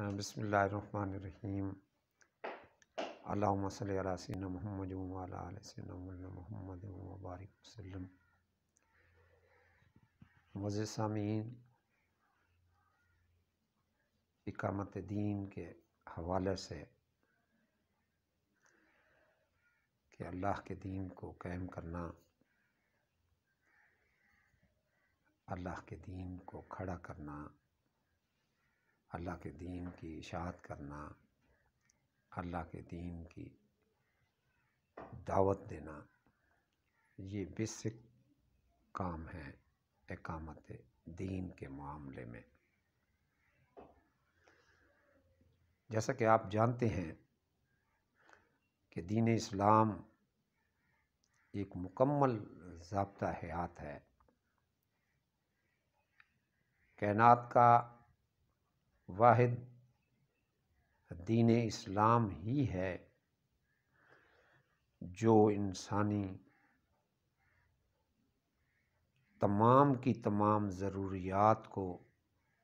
بسم اللہ الرحمن الرحیم۔ اللہم صلی علی سیدنا محمد وعلی آل سیدنا محمد وبارک وسلم۔ معزز سامعین، اقامت دین کے حوالے سے کہ اللہ کے دین کو قائم کرنا، اللہ کے دین کو کھڑا کرنا، اللہ کے دین کی اشاعت کرنا، اللہ کے دین کی دعوت دینا، یہ بیسک کام ہے اقامت دین کے معاملے میں۔ جیسا کہ آپ جانتے ہیں کہ دین اسلام ایک مکمل ضابطہ حیات ہے۔ کائنات کا واحد دین اسلام ہی ہے جو انسانی تمام کی تمام ضروریات کو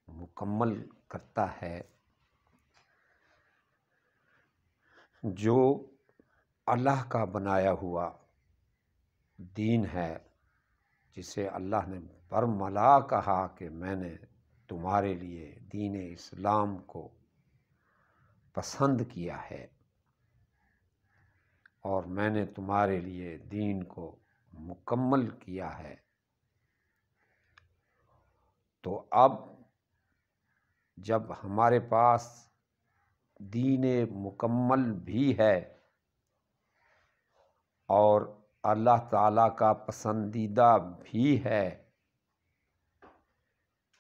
مکمل کرتا ہے، جو اللہ کا بنایا ہوا دین ہے، جسے اللہ نے برملا کہا کہ میں نے تمہارے لیے دین اسلام کو پسند کیا ہے اور میں نے تمہارے لیے دین کو مکمل کیا ہے۔ تو اب جب ہمارے پاس دین مکمل بھی ہے اور اللہ تعالیٰ کا پسندیدہ بھی ہے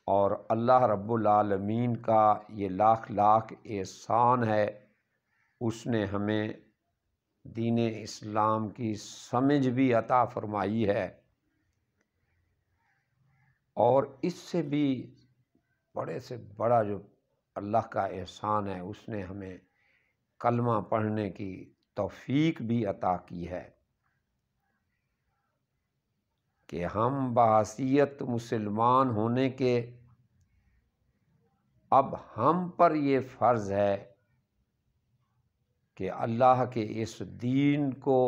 اور اللہ رب العالمین کا یہ لاکھ لاکھ احسان ہے، اس نے ہمیں دین اسلام کی سمجھ بھی عطا فرمائی ہے، اور اس سے بھی بڑے سے بڑا جو اللہ کا احسان ہے، اس نے ہمیں کلمہ پڑھنے کی توفیق بھی عطا کی ہے کہ ہم بحیثیت مسلمان ہونے کے اب ہم پر یہ فرض ہے کہ اللہ کے اس دین کو،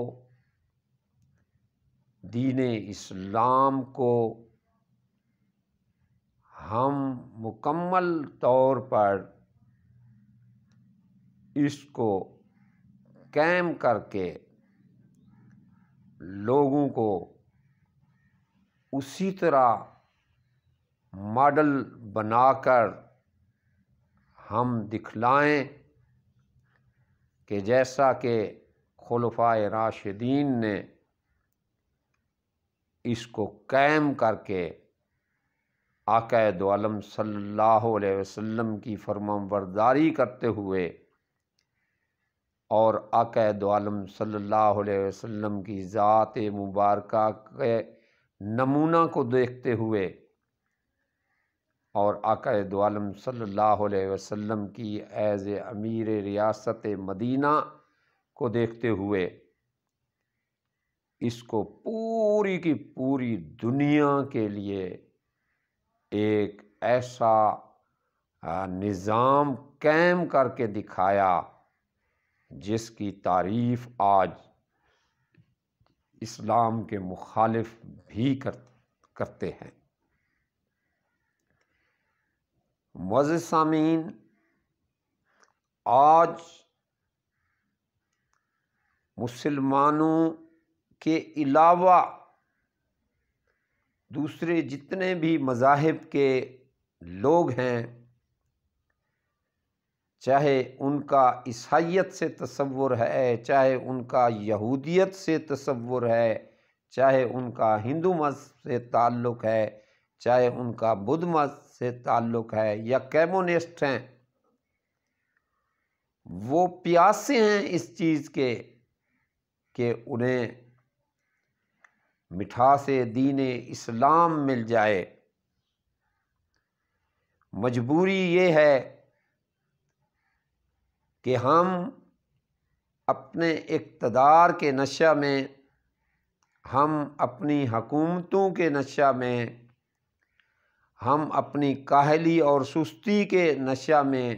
دین اسلام کو ہم مکمل طور پر اس کو قائم کر کے لوگوں کو اسی طرح ماڈل بنا کر ہم دکھلائیں کہ جیسا کہ خلفائے راشدین نے اس کو قائم کر کے آقا دو عالم صلی اللہ علیہ وسلم کی فرمانبرداری کرتے ہوئے اور آقا دو عالم صلی اللہ علیہ وسلم کی ذات مبارکہ کے نمونہ کو دیکھتے ہوئے اور آقا دو عالم صلی اللہ علیہ وسلم کی ایز امیر ریاست مدینہ کو دیکھتے ہوئے اس کو پوری کی پوری دنیا کے لیے ایک ایسا نظام قائم کر کے دکھایا جس کی تعریف آج اسلام کے مخالف بھی کرتے ہیں۔ معزز سامعین، آج مسلمانوں کے علاوہ دوسرے جتنے بھی مذاہب کے لوگ ہیں، چاہے ان کا عیسائیت سے تصور ہے، چاہے ان کا یہودیت سے تصور ہے، چاہے ان کا ہندو مذہب سے تعلق ہے، چاہے ان کا بدھ مذہب سے تعلق ہے یا کمیونسٹ ہیں، وہ پیاسے ہیں اس چیز کے کہ انہیں مٹھاس دین اسلام مل جائے۔ مجبوری یہ ہے کہ ہم اپنے اقتدار کے نشہ میں، ہم اپنی حکومتوں کے نشہ میں، ہم اپنی کاہلی اور سستی کے نشہ میں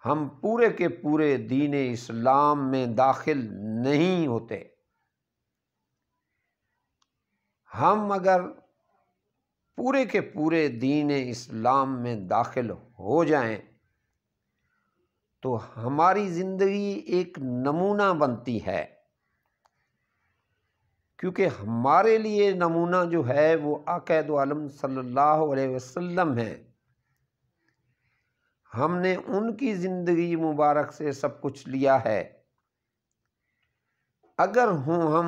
ہم پورے کے پورے دین اسلام میں داخل نہیں ہوتے۔ ہم اگر پورے کے پورے دین اسلام میں داخل ہو جائیں تو ہماری زندگی ایک نمونہ بنتی ہے، کیونکہ ہمارے لیے نمونہ جو ہے وہ آقا دو عالم صلی اللہ علیہ وسلم ہے۔ ہم نے ان کی زندگی مبارک سے سب کچھ لیا ہے۔ اگر ہم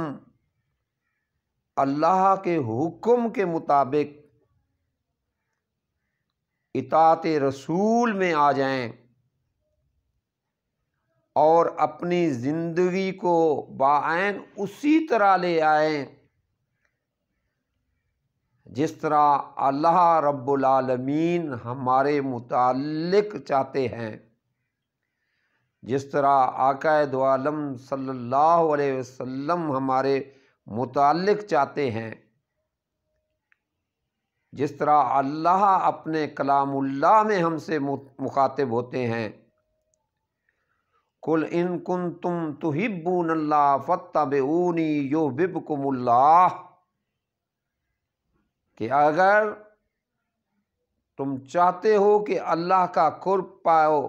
اللہ کے حکم کے مطابق اطاعت رسول میں آ جائیں اور اپنی زندگی کو بعین اسی طرح لے آئیں جس طرح اللہ رب العالمین ہمارے متعلق چاہتے ہیں، جس طرح آقا دو عالم صلی اللہ علیہ وسلم ہمارے متعلق چاہتے ہیں، جس طرح اللہ اپنے کلام اللہ میں ہم سے مخاطب ہوتے ہیں، قُلْ إِن كُنتُمْ تُحِبُّونَ اللَّهَ فَاتَّبِعُونِي يُحْبِبْكُمُ اللَّهُ، کہ اگر تم چاہتے ہو کہ اللہ کا قرب پاؤ،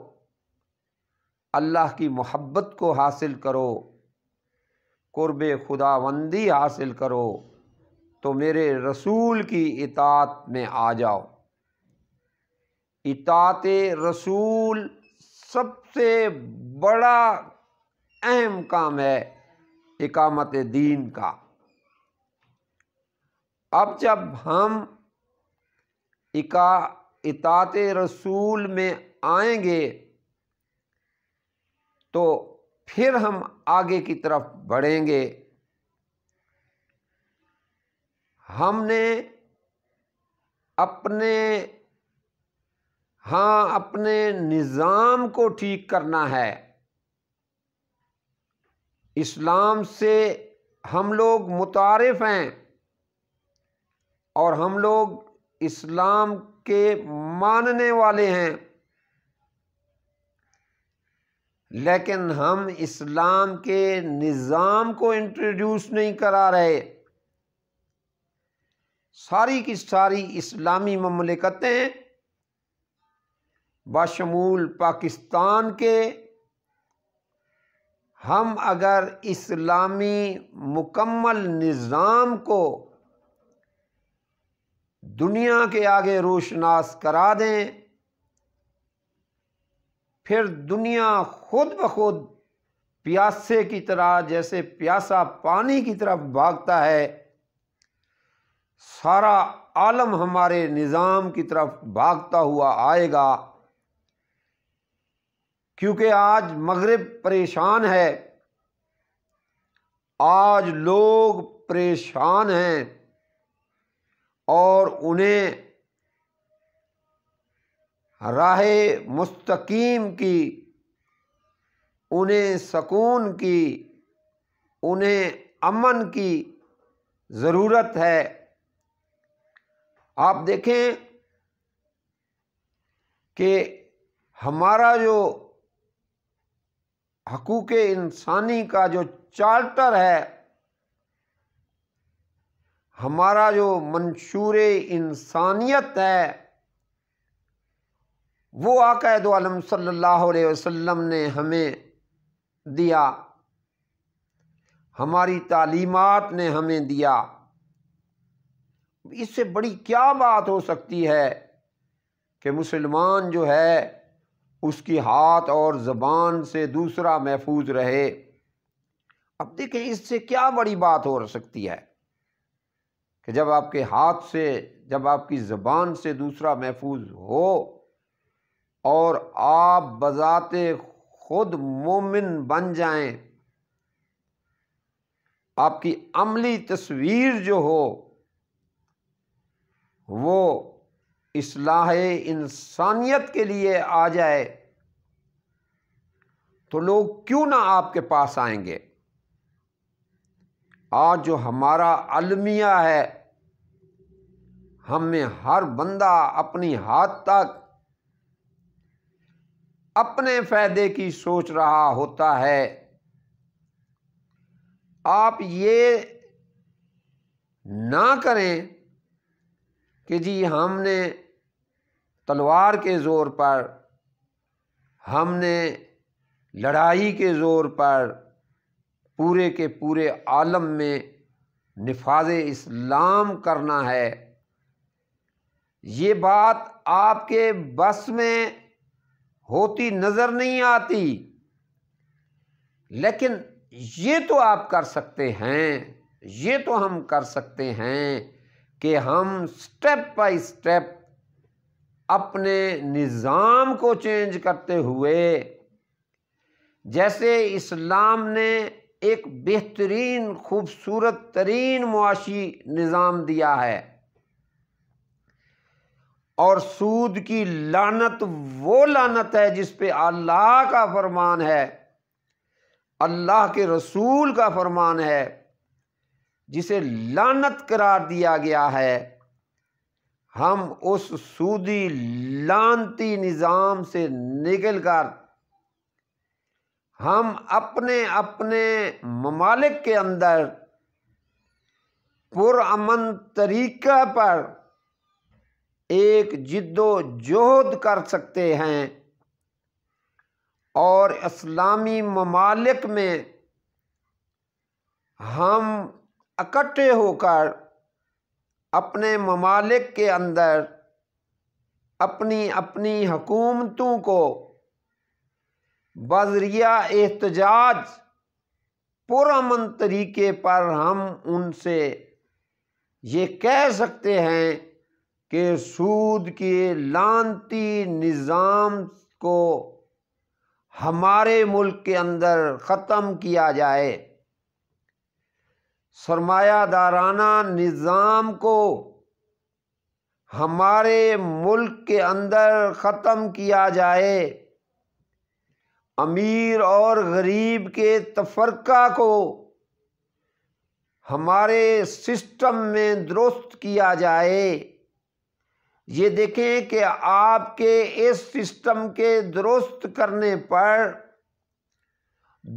اللہ کی محبت کو حاصل کرو، قرب خداوندی حاصل کرو، تو میرے رسول کی اطاعت میں آ جاؤ۔ اطاعت رسول سب سے بڑا اہم کام ہے اقامت دین کا۔ اب جب ہم اطاعت رسول میں آئیں گے تو پھر ہم آگے کی طرف بڑھیں گے۔ ہم نے اپنے نظام کو ٹھیک کرنا ہے۔ اسلام سے ہم لوگ متعارف ہیں اور ہم لوگ اسلام کے ماننے والے ہیں، لیکن ہم اسلام کے نظام کو انٹروڈیوس نہیں کرا رہے۔ ساری کی ساری اسلامی مملکتیں بشمول پاکستان کے، ہم اگر اسلامی مکمل نظام کو دنیا کے آگے روشناس کرا دیں، پھر دنیا خود بخود پیاسے کی طرح، جیسے پیاسا پانی کی طرف بھاگتا ہے، سارا عالم ہمارے نظام کی طرف بھاگتا ہوا آئے گا۔ کیونکہ آج مغرب پریشان ہے، آج لوگ پریشان ہیں اور انہیں راہ مستقیم کی، انہیں سکون کی، انہیں امن کی ضرورت ہے۔ آپ دیکھیں کہ ہمارا جو حقوق انسانی کا جو چارٹر ہے، ہمارا جو منشور انسانیت ہے، وہ آقا دو عالم صلی اللہ علیہ وسلم نے ہمیں دیا، ہماری تعلیمات نے ہمیں دیا۔ اس سے بڑی کیا بات ہو سکتی ہے کہ مسلمان جو ہے اس کی ہاتھ اور زبان سے دوسرا محفوظ رہے۔ اب دیکھیں اس سے کیا بڑی بات ہو سکتی ہے کہ جب آپ کے ہاتھ سے، جب آپ کی زبان سے دوسرا محفوظ ہو اور آپ بذات خود مومن بن جائیں، آپ کی عملی تصویر جو ہو وہ اصلاح انسانیت کے لیے آ جائے، تو لوگ کیوں نہ آپ کے پاس آئیں گے۔ آج جو ہمارا المیہ ہے، ہم میں ہر بندہ اپنی حد تک اپنے فائدے کی سوچ رہا ہوتا ہے۔ آپ یہ نہ کریں کہ جی ہم نے تلوار کے زور پر، ہم نے لڑائی کے زور پر پورے کے پورے عالم میں نفاذ اسلام کرنا ہے۔ یہ بات آپ کے بس میں ہوتی نظر نہیں آتی، لیکن یہ تو آپ کر سکتے ہیں، یہ تو ہم کر سکتے ہیں کہ ہم سٹیپ بائی سٹیپ اپنے نظام کو چینج کرتے ہوئے، جیسے اسلام نے ایک بہترین خوبصورت ترین معاشی نظام دیا ہے، اور سود کی لعنت وہ لعنت ہے جس پہ اللہ کا فرمان ہے، اللہ کے رسول کا فرمان ہے، جسے لعنت قرار دیا گیا ہے۔ ہم اس سودی لعنتی نظام سے نکل کر ہم اپنے اپنے ممالک کے اندر پرامن طریقہ پر ایک جد و جہد کر سکتے ہیں، اور اسلامی ممالک میں ہم اکٹھے ہو کر اپنے ممالک کے اندر اپنی اپنی حکومتوں کو بذریعہ احتجاج پرامن طریقے پر ہم ان سے یہ کہہ سکتے ہیں کہ سود کے لعنتی نظام کو ہمارے ملک کے اندر ختم کیا جائے، سرمایہ دارانہ نظام کو ہمارے ملک کے اندر ختم کیا جائے، امیر اور غریب کے تفرقہ کو ہمارے سسٹم میں درست کیا جائے۔ یہ دیکھیں کہ آپ کے اس سسٹم کے درست کرنے پر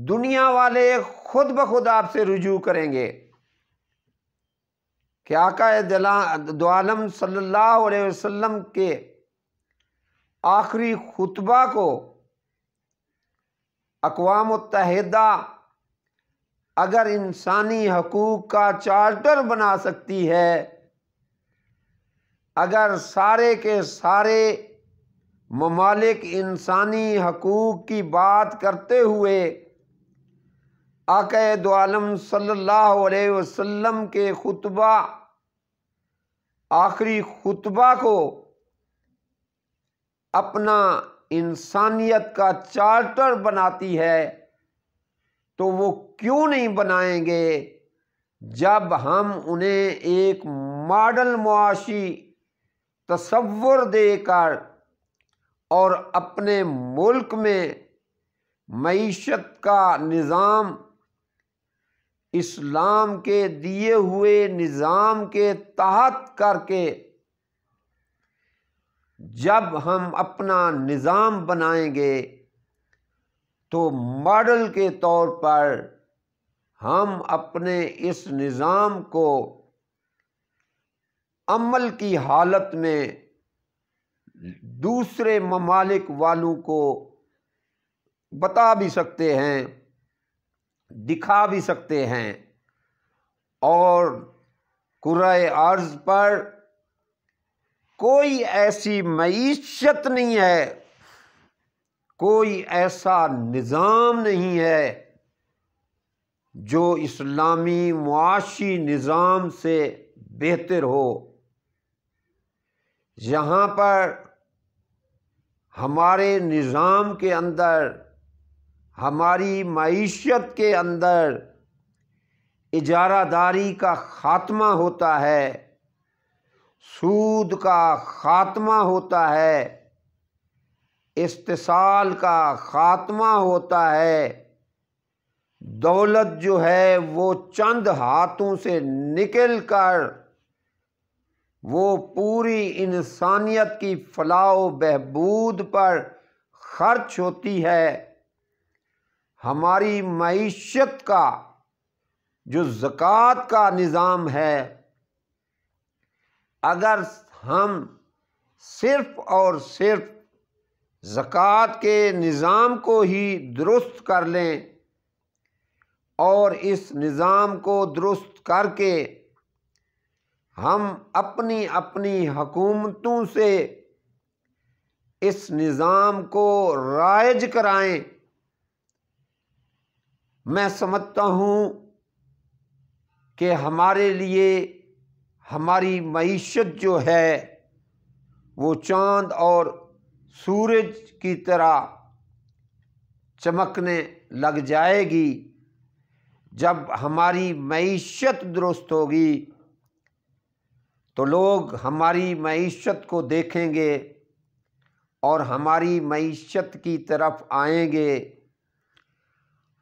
دنیا والے خود بخود آپ سے رجوع کریں گے کہ آقا دو عالم صلی اللہ علیہ وسلم کے آخری خطبہ کو اقوام متحدہ اگر انسانی حقوق کا چارٹر بنا سکتی ہے، اگر سارے کے سارے ممالک انسانی حقوق کی بات کرتے ہوئے آقا دو عالم صلی اللہ علیہ وسلم کے خطبہ آخری خطبہ کو اپنا انسانیت کا چارٹر بناتی ہے، تو وہ کیوں نہیں بنائیں گے جب ہم انہیں ایک ماڈل معاشی تصور دے کر اور اپنے ملک میں معیشت کا نظام اسلام کے دیے ہوئے نظام کے تحت کر کے جب ہم اپنا نظام بنائیں گے تو ماڈل کے طور پر ہم اپنے اس نظام کو عمل کی حالت میں دوسرے ممالک والوں کو بتا بھی سکتے ہیں، دکھا بھی سکتے ہیں، اور کرۂ ارض پر کوئی ایسی معیشت نہیں ہے، کوئی ایسا نظام نہیں ہے جو اسلامی معاشی نظام سے بہتر ہو۔ یہاں پر ہمارے نظام کے اندر، ہماری معیشت کے اندر اجارہ داری کا خاتمہ ہوتا ہے، سود کا خاتمہ ہوتا ہے، استحصال کا خاتمہ ہوتا ہے، دولت جو ہے وہ چند ہاتھوں سے نکل کر وہ پوری انسانیت کی فلاح و بہبود پر خرچ ہوتی ہے، ہماری معیشت کا جو زکوٰۃ کا نظام ہے، اگر ہم صرف اور صرف زکوٰۃ کے نظام کو ہی درست کر لیں اور اس نظام کو درست کر کے ہم اپنی اپنی حکومتوں سے اس نظام کو رائج کرائیں، میں سمجھتا ہوں کہ ہمارے لیے ہماری معیشت جو ہے وہ چاند اور سورج کی طرح چمکنے لگ جائے گی۔ جب ہماری معیشت درست ہوگی تو لوگ ہماری معیشت کو دیکھیں گے اور ہماری معیشت کی طرف آئیں گے۔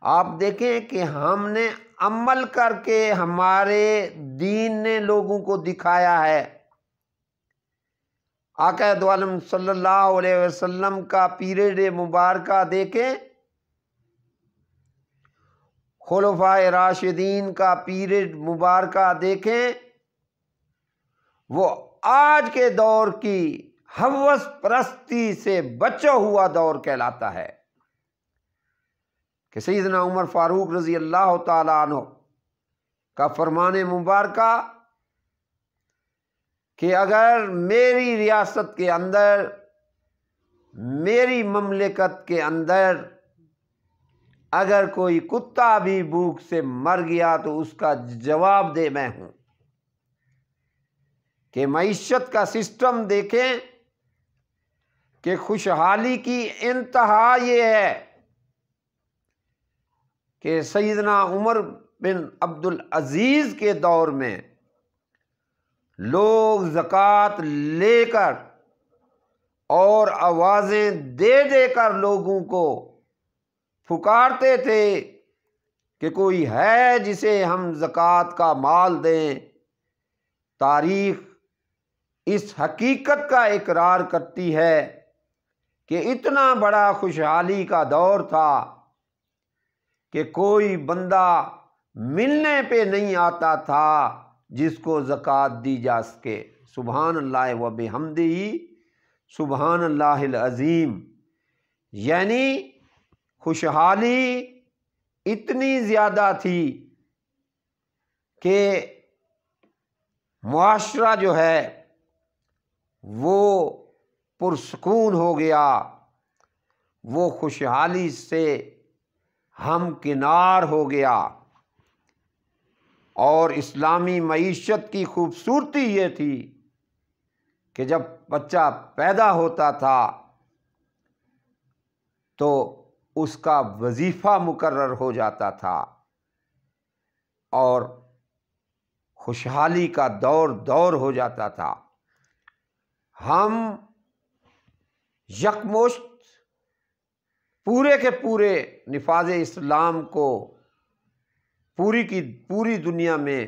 آپ دیکھیں کہ ہم نے عمل کر کے ہمارے دین نے لوگوں کو دکھایا ہے۔ آقا دو عالم صلی اللہ علیہ وسلم کا پیریڈ مبارکہ دیکھیں، خلفائے راشدین کا پیریڈ مبارکہ دیکھیں، وہ آج کے دور کی ہوس پرستی سے بچا ہوا دور کہلاتا ہے کہ سیدنا عمر فاروق رضی اللہ تعالیٰ عنہ کا فرمان مبارکہ کہ اگر میری ریاست کے اندر، میری مملکت کے اندر اگر کوئی کتا بھی بھوک سے مر گیا تو اس کا جواب دے میں ہوں۔ کہ معیشت کا سسٹم دیکھیں کہ خوشحالی کی انتہا یہ ہے کہ سیدنا عمر بن عبد العزیز کے دور میں لوگ زکوٰۃ لے کر اور آوازیں دے دے کر لوگوں کو پکارتے تھے کہ کوئی ہے جسے ہم زکوٰۃ کا مال دیں۔ تاریخ اس حقیقت کا اقرار کرتی ہے کہ اتنا بڑا خوشحالی کا دور تھا کہ کوئی بندہ ملنے پہ نہیں آتا تھا جس کو زکوٰۃ دی جا سکے۔ سبحان اللہ و بحمدہ، سبحان اللہ العظیم۔ یعنی خوشحالی اتنی زیادہ تھی کہ معاشرہ جو ہے وہ پرسکون ہو گیا، وہ خوشحالی سے ہمکنار ہو گیا۔ اور اسلامی معیشت کی خوبصورتی یہ تھی کہ جب بچہ پیدا ہوتا تھا تو اس کا وظیفہ مقرر ہو جاتا تھا اور خوشحالی کا دور ہو جاتا تھا۔ ہم یکمشت پورے کے پورے نفاذ اسلام کو پوری کی پوری دنیا میں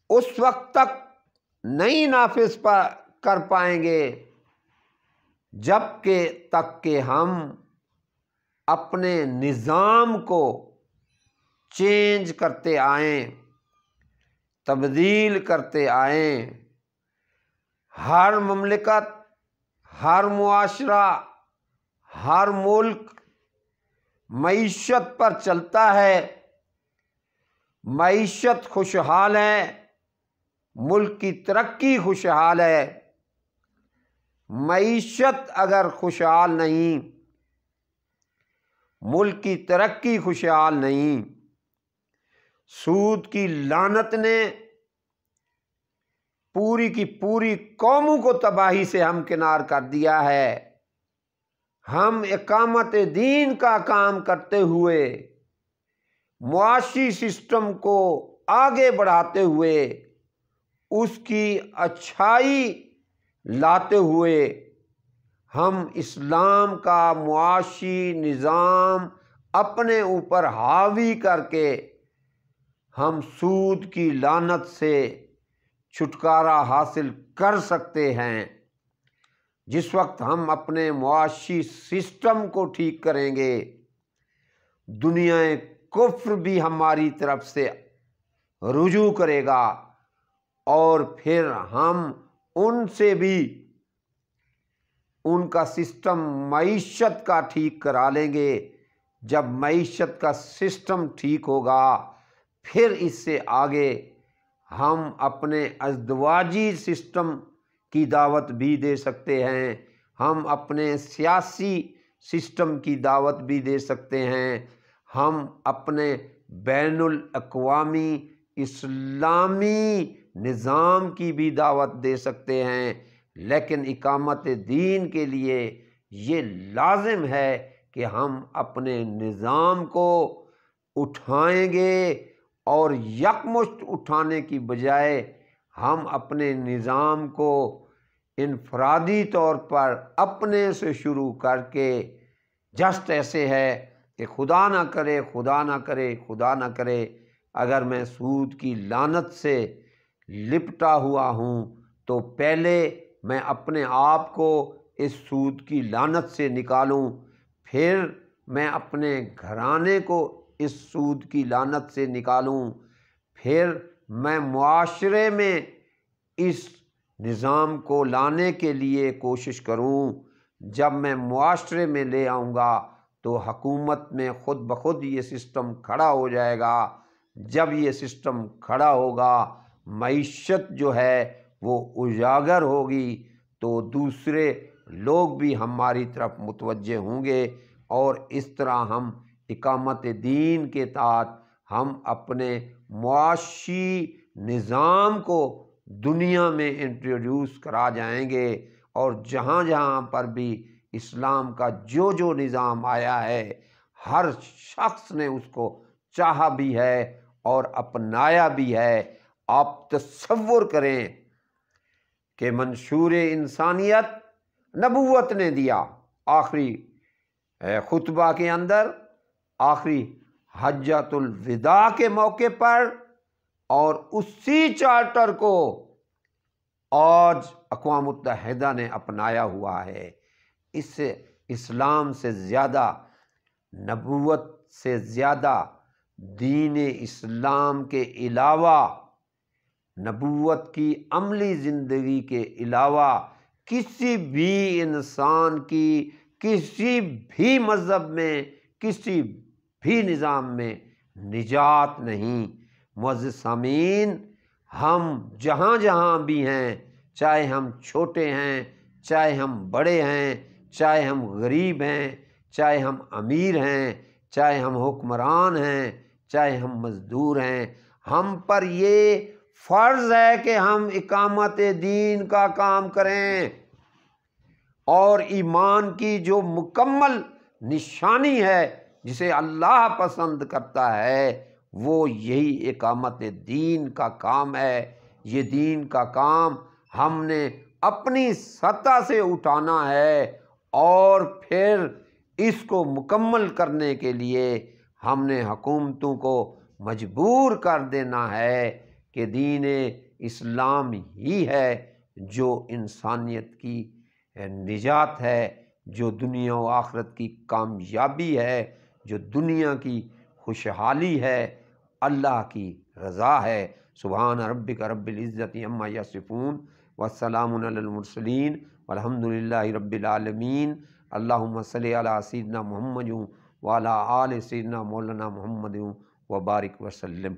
اس وقت تک نہیں نافذ کر پائیں گے جب تک کہ ہم اپنے نظام کو چینج کرتے آئیں، تبدیل کرتے آئیں۔ ہر مملکت، ہر معاشرہ، ہر ملک معیشت پر چلتا ہے۔ معیشت خوشحال ہے، ملک کی ترقی خوشحال ہے۔ معیشت اگر خوشحال نہیں، ملک کی ترقی خوشحال نہیں۔ سود کی لعنت نے پوری کی پوری قوموں کو تباہی سے ہمکنار کر دیا ہے۔ ہم اقامت دین کا کام کرتے ہوئے، معاشی سسٹم کو آگے بڑھاتے ہوئے، اس کی اچھائی لاتے ہوئے، ہم اسلام کا معاشی نظام اپنے اوپر حاوی کر کے ہم سود کی لعنت سے چھٹکارا حاصل کر سکتے ہیں۔ جس وقت ہم اپنے معاشی سسٹم کو ٹھیک کریں گے، دنیا کفر بھی ہماری طرف سے رجوع کرے گا، اور پھر ہم ان سے بھی ان کا سسٹم معیشت کا ٹھیک کرا لیں گے۔ جب معیشت کا سسٹم ٹھیک ہوگا، پھر اس سے آگے ہم اپنے ازدواجی سسٹم کی دعوت بھی دے سکتے ہیں، ہم اپنے سیاسی سسٹم کی دعوت بھی دے سکتے ہیں، ہم اپنے بین الاقوامی اسلامی نظام کی بھی دعوت دے سکتے ہیں۔ لیکن اقامت دین کے لیے یہ لازم ہے کہ ہم اپنے نظام کو اٹھائیں گے، اور یکمشت اٹھانے کی بجائے ہم اپنے نظام کو انفرادی طور پر اپنے سے شروع کر کے، جسٹ ایسے ہے کہ خدا نہ کرے خدا نہ کرے خدا نہ کرے اگر میں سود کی لعنت سے لپٹا ہوا ہوں تو پہلے میں اپنے آپ کو اس سود کی لعنت سے نکالوں، پھر میں اپنے گھرانے کو اس سود کی لعنت سے نکالوں، پھر میں معاشرے میں اس نظام کو لانے کے لیے کوشش کروں۔ جب میں معاشرے میں لے آؤں گا تو حکومت میں خود بخود یہ سسٹم کھڑا ہو جائے گا۔ جب یہ سسٹم کھڑا ہوگا، معیشت جو ہے وہ اجاگر ہوگی، تو دوسرے لوگ بھی ہماری طرف متوجہ ہوں گے، اور اس طرح ہم اقامت دین کے تحت ہم اپنے معاشی نظام کو دنیا میں انٹروڈیوس کرا جائیں گے، اور جہاں جہاں پر بھی اسلام کا جو جو نظام آیا ہے، ہر شخص نے اس کو چاہا بھی ہے اور اپنایا بھی ہے۔ آپ تصور کریں کہ منشور انسانیت نبوت نے دیا آخری خطبہ کے اندر، آخری حجۃ الوداع کے موقع پر، اور اسی چارٹر کو آج اقوام متحدہ نے اپنایا ہوا ہے۔ اس سے اسلام سے زیادہ، نبوت سے زیادہ، دین اسلام کے علاوہ، نبوت کی عملی زندگی کے علاوہ کسی بھی انسان کی کسی بھی مذہب میں، کسی بھی نظام میں نجات نہیں۔ معزز سامعین، ہم جہاں جہاں بھی ہیں، چاہے ہم چھوٹے ہیں، چاہے ہم بڑے ہیں، چاہے ہم غریب ہیں، چاہے ہم امیر ہیں، چاہے ہم حکمران ہیں، چاہے ہم مزدور ہیں، ہم پر یہ فرض ہے کہ ہم اقامت دین کا کام کریں، اور ایمان کی جو مکمل نشانی ہے جسے اللہ پسند کرتا ہے، وہ یہی اقامت دین کا کام ہے۔ یہ دین کا کام ہم نے اپنی سطح سے اٹھانا ہے، اور پھر اس کو مکمل کرنے کے لیے ہم نے حکومتوں کو مجبور کر دینا ہے کہ دین اسلام ہی ہے جو انسانیت کی نجات ہے، جو دنیا و آخرت کی کامیابی ہے، جو دنیا کی خوشحالی ہے، اللہ کی رضا ہے۔ سبحان ربک رب العزت عما یصفون والسلام علی المرسلین والحمد للہ رب العالمین۔ اللہم صلی علی سیدنا محمد وعلی آل سیدنا مولانا محمد وبارک وسلم۔